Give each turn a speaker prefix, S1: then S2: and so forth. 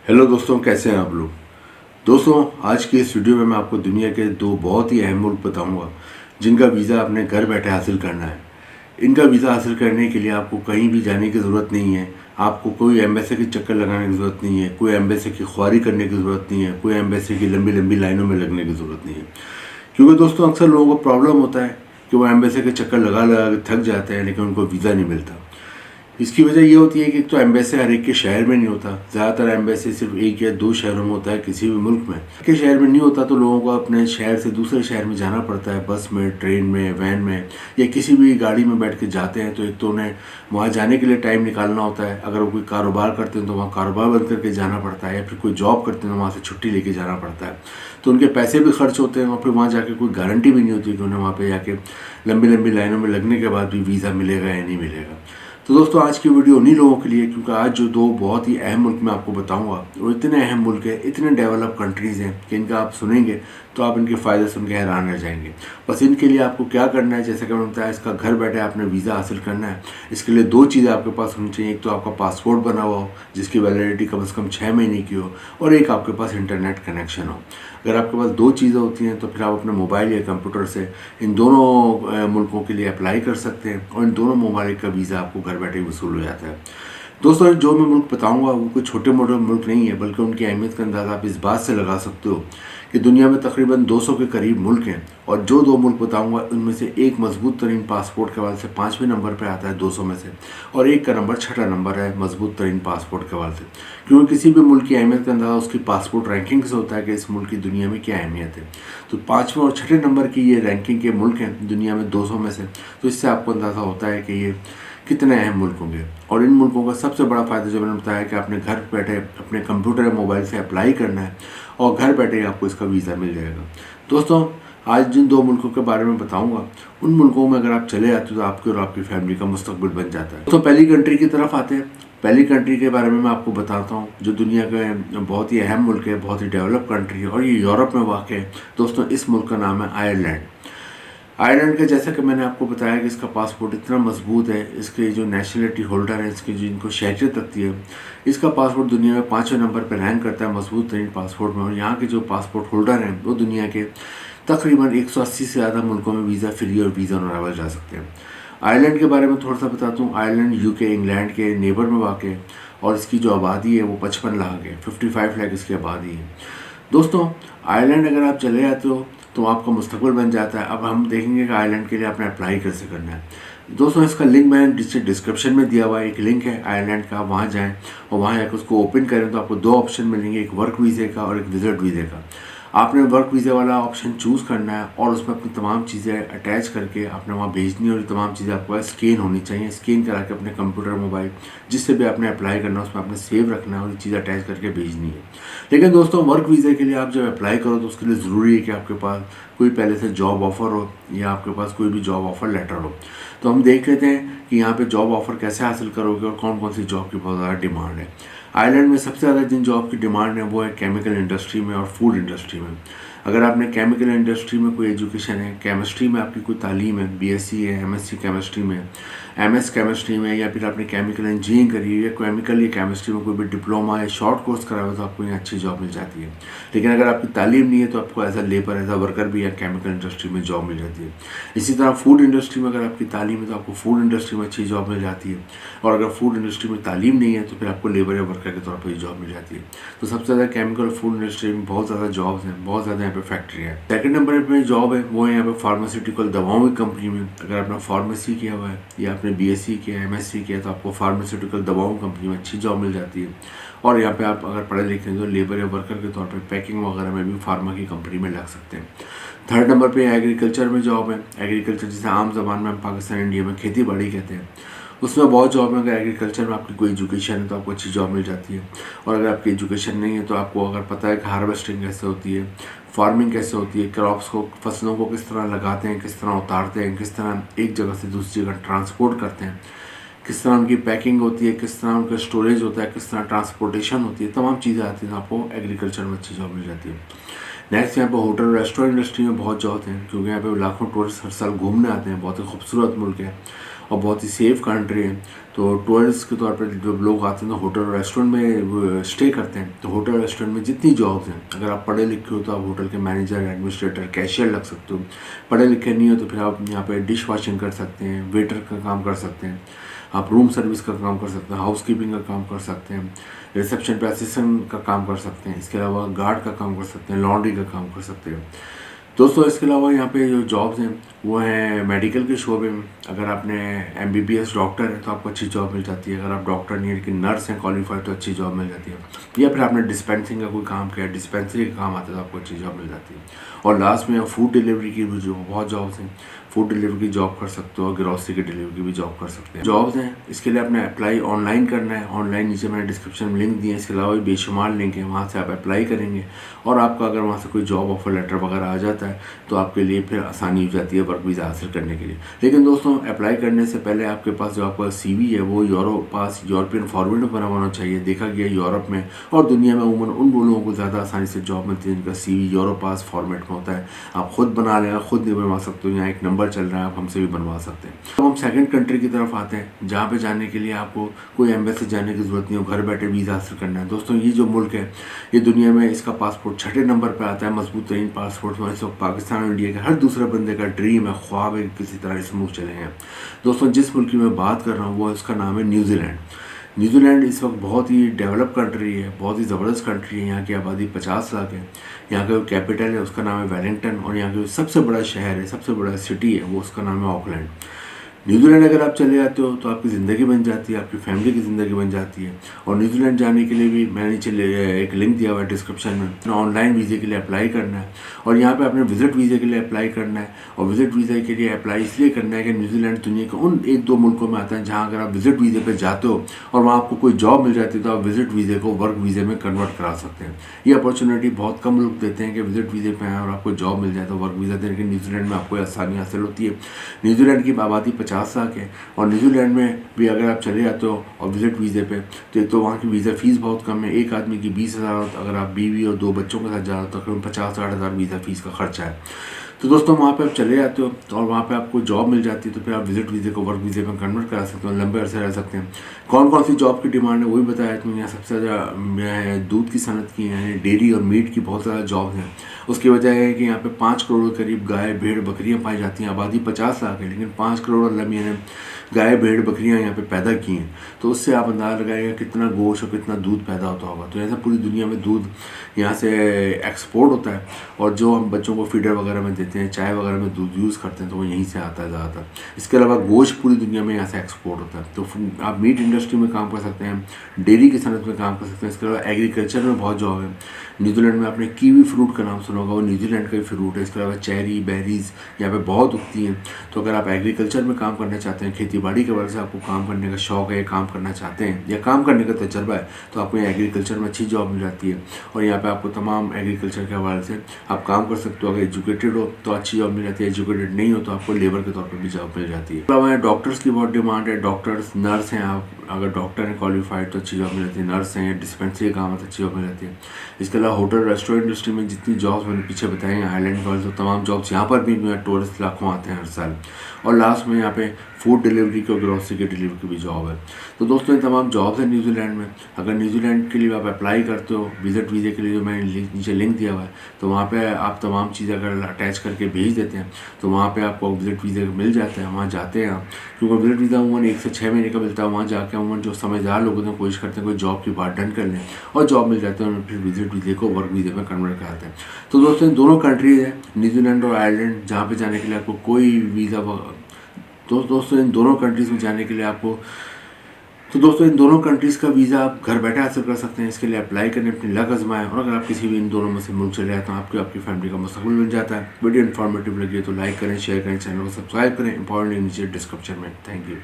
S1: Hello दोस्तों, कैसे हैं आप लोग। दोस्तों, आज की इस वीडियो में मैं आपको दुनिया के दो बहुत ही अहम मुल्क बताऊंगा जिनका वीज़ा आपने घर बैठे हासिल करना है। इनका वीज़ा हासिल करने के लिए आपको कहीं भी जाने की ज़रूरत नहीं है। आपको कोई एम्बेसी के चक्कर लगाने की ज़रूरत नहीं है, कोई एम्बेसी की ख्वारी करने की ज़रूरत नहीं है, कोई एम्बेसी की लंबी लंबी लाइनों में लगने की ज़रूरत नहीं है। क्योंकि दोस्तों, अक्सर लोगों को प्रॉब्लम होता है कि वो एम्बेसी के चक्कर लगा लगा के थक जाते हैं, लेकिन उनको वीज़ा नहीं मिलता। इसकी वजह ये होती है कि एक तो एम्बेसी हर एक के शहर में नहीं होता। ज़्यादातर एम्बेसी सिर्फ एक या दो शहरों में होता है किसी भी मुल्क में। के शहर में नहीं होता तो लोगों को अपने शहर से दूसरे शहर में जाना पड़ता है, बस में, ट्रेन में, वैन में या किसी भी गाड़ी में बैठ के जाते हैं। तो एक तो उन्हें वहाँ जाने के लिए टाइम निकालना होता है। अगर वो कोई कारोबार करते हैं तो वहाँ कारोबार बंद करके जाना पड़ता है, या फिर कोई जॉब करते हैं तो वहाँ से छुट्टी लेके जाना पड़ता है। तो उनके पैसे भी खर्च होते हैं और फिर वहाँ जाके कोई गारंटी भी नहीं होती कि उन्हें वहाँ पर जाके लंबी लंबी लाइनों में लगने के बाद भी वीज़ा मिलेगा या नहीं मिलेगा। तो दोस्तों, आज की वीडियो उन्हीं लोगों के लिए, क्योंकि आज जो दो बहुत ही अहम मुल्क मैं आपको बताऊंगा वो इतने अहम मुल्क हैं, इतने डेवलप कंट्रीज़ हैं कि इनका आप सुनेंगे तो आप इनके फ़ायदे सुन के हैरान रह जाएंगे। बस इनके लिए आपको क्या करना है, जैसे कि मैंने बताया, इसका घर बैठे आपने वीज़ा हासिल करना है। इसके लिए दो चीज़ें आपके पास होनी चाहिए। एक तो आपका पासपोर्ट बना हुआ हो जिसकी वैलिडिटी कम से कम 6 महीने की हो, और एक आपके पास इंटरनेट कनेक्शन हो। अगर आपके पास दो चीज़ें होती हैं तो फिर आप अपने मोबाइल या कंप्यूटर से इन दोनों मुल्कों के लिए अप्लाई कर सकते हैं और इन दोनों ममालिक का वीज़ा आपको घर बैठे वसूल हो जाता है। दोस्तों, जो मैं मुल्क बताऊंगा वो कोई छोटे मोटे मुल्क नहीं है, बल्कि उनकी अहमियत का अंदाज़ा आप इस बात से लगा सकते हो कि दुनिया में तकरीबन 200 के करीब मुल्क हैं, और जो दो मुल्क बताऊंगा उनमें से एक मजबूत तरीन पासपोर्ट के हवाले से 5वें नंबर पर आता है 200 में से, और एक का नंबर 6ठा नंबर है मजबूत तरीन पासपोर्ट के हवाले से। क्योंकि किसी भी मुल्क की अहमियत का अंदाज़ा उसकी पासपोर्ट रैंकिंग से होता है कि इस मुल्क की दुनिया में क्या अहमियत है। तो 5वें और 6ठे नंबर की ये रैंकिंग के मुल्क हैं दुनिया में 200 में से। तो इससे आपको अंदाज़ा होता है कि ये कितने अहम मुल्क होंगे। और इन मुल्कों का सबसे बड़ा फ़ायदा जो मैंने बताया कि आपने घर बैठे अपने कंप्यूटर या मोबाइल से अप्लाई करना है और घर बैठे ही आपको इसका वीज़ा मिल जाएगा। दोस्तों, आज जिन दो मुल्कों के बारे में बताऊंगा उन मुल्कों में अगर आप चले आते हो तो आपके और आपकी फैमिली का मुस्तकबिल बन जाता है। तो पहली कंट्री की तरफ आते हैं। पहली कंट्री के बारे में मैं आपको बताता हूँ जो दुनिया का बहुत ही अहम मुल्क है, बहुत ही डेवलप कंट्री है, और ये यूरोप में वाक़ है। दोस्तों, इस मुल्क का नाम है आयरलैंड। आयरलैंड का, जैसा कि मैंने आपको बताया कि इसका पासपोर्ट इतना मजबूत है, इसके जो नेशनलिटी होल्डर हैं, इसकी जो इनको शहरियत लगती है, इसका पासपोर्ट दुनिया में 5वें नंबर पर रैंक करता है मजबूत तरीन पासपोर्ट में। और यहाँ के जो पासपोर्ट होल्डर हैं वो दुनिया के तकरीबन 180 से ज़्यादा मुल्कों में वीज़ा फ्री और वीज़ा ऑन अराइवल जा सकते हैं। आयरलैंड के बारे में थोड़ा सा बताता हूँ। आयरलैंड यूके इंग्लैंड के नेबर में वाक़ है, और इसकी जो आबादी है वो 55 लाख है, 55 लाख इसकी आबादी है। दोस्तों, आयरलैंड अगर आप चले जाते हो तो आपका मुस्तकबिल बन जाता है। अब हम देखेंगे कि आयरलैंड के लिए आपने अप्लाई कैसे करना है। दोस्तों, इसका लिंक मैंने डिस्क्रिप्शन में दिया हुआ है। एक लिंक है आयरलैंड का, वहाँ जाएं और वहाँ जाकर उसको ओपन करें तो आपको दो ऑप्शन मिलेंगे, एक वर्क वीज़े का और एक विजिट वीज़े का। आपने वर्क वीज़े वाला ऑप्शन चूज़ करना है और उसमें अपनी तमाम चीज़ें अटैच करके आपने वहाँ भेजनी है, और तमाम चीज़ें आपको स्कैन होनी चाहिए। स्कैन करा के अपने कंप्यूटर, मोबाइल जिससे भी आपने अप्लाई करना है उसमें आपने सेव रखना है और ये चीज़ अटैच करके भेजनी है। लेकिन दोस्तों, वर्क वीज़े के लिए आप जब अप्लाई करो तो उसके लिए ज़रूरी है कि आपके पास कोई पहले से जॉब ऑफ़र हो या आपके पास कोई भी जॉब ऑफ़र लेटर हो। तो हम देख लेते हैं कि यहाँ पे जॉब ऑफ़र कैसे हासिल करोगे और कौन कौन सी जॉब की बहुत ज़्यादा डिमांड है। आयरलैंड में सबसे ज़्यादा जिन जॉब की डिमांड है वो है केमिकल इंडस्ट्री में और फूड इंडस्ट्री में। अगर आपने केमिकल इंडस्ट्री में कोई एजुकेशन है, केमिस्ट्री में आपकी कोई तालीम है, बीएससी है, एमएससी केमिस्ट्री में, एमएस केमिस्ट्री में, या फिर आपने केमिकल इंजीनियरिंग करी है, या केमिकल या केमिस्ट्री में कोई भी डिप्लोमा या शॉर्ट कोर्स करा हुआ तो आपको यहाँ अच्छी जॉब मिल जाती है। लेकिन अगर आपकी तालीम नहीं है तो आपको as a labour, as a worker भी या केमिकल इंडस्ट्री में जॉब मिल जाती है। इसी तरह फूड इंडस्ट्री में अगर आपकी तालीम है तो आपको फूड इंडस्ट्री में अच्छी जॉब मिल जाती है, और अगर फूड इंडस्ट्री में तालीम नहीं है तो फिर आपको लेबर या वर्कर के तौर पर जॉब मिल जाती है। तो सबसे ज़्यादा केमिकल और फूड इंडस्ट्री में बहुत ज़्यादा जॉब्स हैं, बहुत ज़्यादा यहाँ पे फैक्ट्री है। सेकंड नंबर पे जॉब है वो है यहाँ पे फार्मास्यूटिकल दवाओं की कंपनी में। अगर आपने फार्मेसी किया हुआ है या आपने बीएससी किया, एमएससी किया, तो आपको फार्मास्यूटिकल दवाओं कंपनी में अच्छी जॉब मिल जाती है। और यहाँ पे आप अगर पढ़े लिखे हैं तो लेबर या वर्कर के तौर पे पैकिंग वगैरह में भी फार्मा की कंपनी में लग सकते हैं। थर्ड नंबर पे एग्रीकल्चर में जॉब है। एग्रीकल्चर जिसे आम जबान में हम पाकिस्तान इंडिया में खेती बाड़ी कहते हैं, उसमें बहुत जॉब है। अगर एग्रीकल्चर में आपकी कोई एजुकेशन है तो आपको अच्छी जॉब मिल जाती है, और अगर आपकी एजुकेशन नहीं है तो आपको अगर पता है कि हार्वेस्टिंग कैसे होती है, फार्मिंग कैसे होती है, क्रॉप्स को, फसलों को किस तरह लगाते हैं, किस तरह उतारते हैं, किस तरह एक जगह से दूसरी जगह ट्रांसपोर्ट करते हैं, किस तरह उनकी पैकिंग होती है, किस तरह उनका स्टोरेज होता है, किस तरह ट्रांसपोर्टेशन होती है, तमाम चीज़ें आती हैं तो आपको एग्रीकल्चर में अच्छी जॉब मिल जाती है। नेक्स्ट, यहाँ पर होटल रेस्टोरेंट इंडस्ट्री में बहुत जॉब हैं, क्योंकि यहाँ पे लाखों टूरिस्ट हर साल घूमने आते हैं। बहुत ही खूबसूरत मुल्क है, और बहुत ही सेफ़ कंट्री है। तो टूरिस्ट के तौर पर जब लोग आते हैं तो होटल और रेस्टोरेंट में स्टे करते हैं। तो होटल रेस्टोरेंट में जितनी जॉब्स हैं, अगर आप पढ़े लिखे हो तो आप होटल के मैनेजर, एडमिनिस्ट्रेटर, कैशियर लग सकते हो। पढ़े लिखे नहीं हो तो फिर आप यहाँ पे डिश वॉशिंग कर सकते हैं, वेटर का काम कर सकते हैं, आप रूम सर्विस का काम कर सकते हैं, हाउस कीपिंग का काम कर सकते हैं, रिसेप्शन पे असिस्टेंट का काम कर सकते हैं, इसके अलावा गार्ड का काम कर सकते हैं, लॉन्ड्री का काम कर सकते हैं। दोस्तों इसके अलावा यहाँ पे जो जॉब्स हैं वो हैं मेडिकल के शोबे में। अगर आपने MBBS डॉक्टर है तो आपको अच्छी जॉब मिल जाती है। अगर आप डॉक्टर नहीं है लेकिन नर्स हैं क्वालिफाइड तो अच्छी जॉब मिल जाती है। या फिर आपने डिस्पेंसिंग का कोई काम किया, डिस्पेंसरी का काम आता है तो आपको अच्छी जॉब मिल जाती है। और लास्ट में फूड डिलीवरी की भी जो बहुत जॉब्स हैं, फूड डिलीवरी की जॉब कर सकते हो और ग्रॉसरी की डिलीवरी की भी जॉब कर सकते हैं। जॉब्स हैं, इसके लिए आपने अप्लाई ऑनलाइन करना है। ऑनलाइन नीचे मैंने डिस्क्रिप्शन में लिंक दिया है, इसके अलावा भी बेशुमार लिंक है, वहाँ से आप अप्लाई करेंगे और आपका अगर वहाँ से कोई जॉब ऑफर लेटर वगैरह आ जाता है तो आपके लिए फिर आसानी हो जाती है वर्क वीज़ा हासिल करने के लिए। लेकिन दोस्तों अप्लाई करने से पहले आपके पास जो आपका CV है वो यूरोपियन फॉर्मेट में बना होना चाहिए। देखा गया यूरोप में और दुनिया में उमूमन उन लोगों को ज़्यादा आसानी से जॉब मिलती है जिनका CV यूरोपास फॉर्मेट में होता है। आप खुद बना लेना, खुद नहीं बनवा सकते हो, यहाँ एक नंबर चल रहा है, आप हमसे भी बनवा सकते हैं। अब हम सेकंड कंट्री की तरफ आते हैं जहाँ पे जाने के लिए आपको कोई एम्बेसी जाने की ज़रूरत नहीं हो, घर बैठे वीज़ा हासिल करना है। दोस्तों ये जो मुल्क है ये दुनिया में इसका पासपोर्ट 6ठे नंबर पर आता है मजबूत तरीन पासपोर्ट में। इस वक्त पाकिस्तान और इंडिया के हर दूसरे बंदे का ड्रीम है, ख्वाब है किसी तरह इस मुल्क चले हैं। दोस्तों जिस मुल्क की मैं बात कर रहा हूँ वो इसका नाम है न्यूजीलैंड। न्यूजीलैंड इस वक्त बहुत ही डेवलप कंट्री है, बहुत ही ज़बरदस्त कंट्री है। यहाँ की आबादी 50 लाख है। यहाँ का जो कैपिटल है उसका नाम है वेलिंगटन और यहाँ का जो सबसे बड़ा शहर है, सबसे बड़ा सिटी है वो उसका नाम है ऑकलैंड। न्यूजीलैंड अगर आप चले जाते हो तो आपकी ज़िंदगी बन जाती है, आपकी फैमिली की ज़िंदगी बन जाती है। और न्यूजीलैंड जाने के लिए भी मैंने नीचे एक लिंक दिया हुआ है डिस्क्रिप्शन में। ऑनलाइन वीज़े के लिए अप्लाई करना है और यहाँ पे आपने विज़िट वीज़े के लिए अप्लाई करना है। और विज़िट वीज़े के लिए अप्लाई इसलिए करना है कि न्यूजीलैंड दुनिया के उन 1-2 मुल्कों में आता है जहाँ अगर आप विज़िट वीज़े पर जाते हो और वहाँ आपको कोई जॉब मिल जाती है तो आप विज़िट वीज़े को वर्क वीज़े में कन्वर्ट करा सकते हैं। ये अपॉर्चुनिटी बहुत कम लोग देते हैं कि विज़िट वीज़े पर आए और आपको जॉब मिल जाए तो वर्क वीज़ा देने के। न्यूजीलैंड में आपको आसानी हासिल होती है। न्यूजीलैंड की आबादी 50 लाख है और न्यूजीलैंड में भी अगर आप चले जाते हो और विज़िट वीज़े पे तो एक तो वहाँ की वीज़ा फ़ीस बहुत कम है। एक आदमी की 20,000, अगर आप बीवी और 2 बच्चों के साथ जा रहे हो तो तकरीबन 50-60 हज़ार वीज़ा फ़ीस का खर्चा है। तो दोस्तों वहाँ पे आप चले जाते हो और वहाँ पे आपको जॉब मिल जाती है तो फिर आप विज़िट वीज़े को वर्क वीज़े में कन्वर्ट करा सकते हो, लंबे अरसे रह सकते हैं। कौन कौन सी जॉब की डिमांड है वही बताया तो यहाँ सबसे ज़्यादा दूध की सनत की है, डेयरी और मीट की बहुत ज़्यादा जॉब है। उसकी वजह है कि यहाँ पे 5 करोड़ के करीब गाय, भेड़, बकरियाँ पाई जाती हैं। आबादी 50 लाख है लेकिन 5 करोड़ अल्लाह मियां ने गाय, भेड़, बकरियाँ यहाँ पे पैदा की हैं। तो उससे आप अंदाज़ा लगाइएगा कितना गोश्त और कितना दूध पैदा होता होगा। तो ऐसा पूरी दुनिया में दूध यहाँ से एक्सपोर्ट होता है और जो हम बच्चों को फीडर वगैरह में देते हैं, चाय वगैरह में दूध यूज़ करते हैं तो वो यहीं से आता है ज़्यादातर। इसके अलावा गोश्त पूरी दुनिया में यहाँ से एक्सपोर्ट होता है। तो आप मीट इंडस्ट्री में काम कर सकते हैं, डेयरी की सनत में काम कर सकते हैं। इसके अलावा एग्रीकल्चर में बहुत जॉब है। न्यूजीलैंड में आपने कीवी फ्रूट का नाम सुना होगा, वो न्यूजीलैंड का ही फ्रूट है। इसके अलावा चेरी, बेरीज़ यहाँ पे बहुत उगती हैं। तो अगर आप एग्रीकल्चर में काम करना चाहते हैं, खेती बाड़ी के वजह से आपको काम करने का शौक़ है, काम करना चाहते हैं या काम करने का तजर्बा है तो आपको यहाँ एग्रीकल्चर में अच्छी जॉब मिल जाती है। और यहाँ पे आपको तमाम एग्रीकल्चर के हवाले से आप काम कर सकते हो। अगर एजुकेटेड हो तो अच्छी जॉब मिल जाती है, एजुकेटेड नहीं हो तो आपको लेबर के तौर पर भी जॉब मिल जाती है। अलावा डॉक्टर्स की बहुत डिमांड है। डॉक्टर्स, नर्स हैं, आप अगर डॉक्टर हैं क्वालिफाइड तो अच्छी जॉब मिल जाती है। नर्स हैं, डिस्पेंसरी का काम है तो अच्छी जॉब मिल जाती है। इसके अलावा होटल रेस्टोरेंट इंडस्ट्री में जितनी जॉब्स मैंने पीछे बताई हैं आइलैंड वाले, तो तमाम जॉब्स यहाँ पर भी टूरिस्ट लाखों आते हैं हर साल। और लास्ट में यहाँ पे फूड डिलीवरी की और ग्रोसरी की डिलीवरी की भी जॉब है। तो दोस्तों ये तमाम जॉब्स हैं न्यूजीलैंड में। अगर न्यूजीलैंड के लिए आप अप्लाई करते हो विज़िट वीज़े के लिए, जो मैंने नीचे लिंक दिया हुआ है, तो वहाँ पे आप तमाम चीज़ें अगर अटैच करके भेज देते हैं तो वहाँ पे आपको विज़िट वीज़े मिल जाता है। वहाँ जाते हैं आप, क्योंकि विज़िट वीज़ा अमूमन 1 से 6 महीने का मिलता है। वहाँ जाके अमूमन जो समझदार लोग होते हैं कोशिश करते हैं कोई जॉब की बात डन कर लें और जॉब मिल जाते हैं और फिर विज़िट वीज़े को वर्क वीज़े में कन्वर्ट कराते हैं। तो दोस्तों इन दोनों कंट्रीज़ हैं, न्यूजीलैंड और आयरलैंड, जहाँ पे जाने के लिए आपको कोई वीज़ा दोस्तों इन दोनों कंट्रीज़ में जाने के लिए आपको दोस्तों इन दोनों कंट्रीज़ का वीज़ा आप घर बैठे हासिल कर सकते हैं। इसके लिए अप्लाई करने, अपनी लक आजमाएं और अगर आप किसी भी इन दोनों में से मुल्क चले आए तो आपकी फैमिली का मुस्तकबिल बन जाता है। वीडियो इन्फॉर्मेटिव लगी तो लाइक करें, शेयर करें, चैनल को सब्सक्राइब करें। इंपॉर्टेंट नीचे डिस्क्रिप्शन में। Thank you.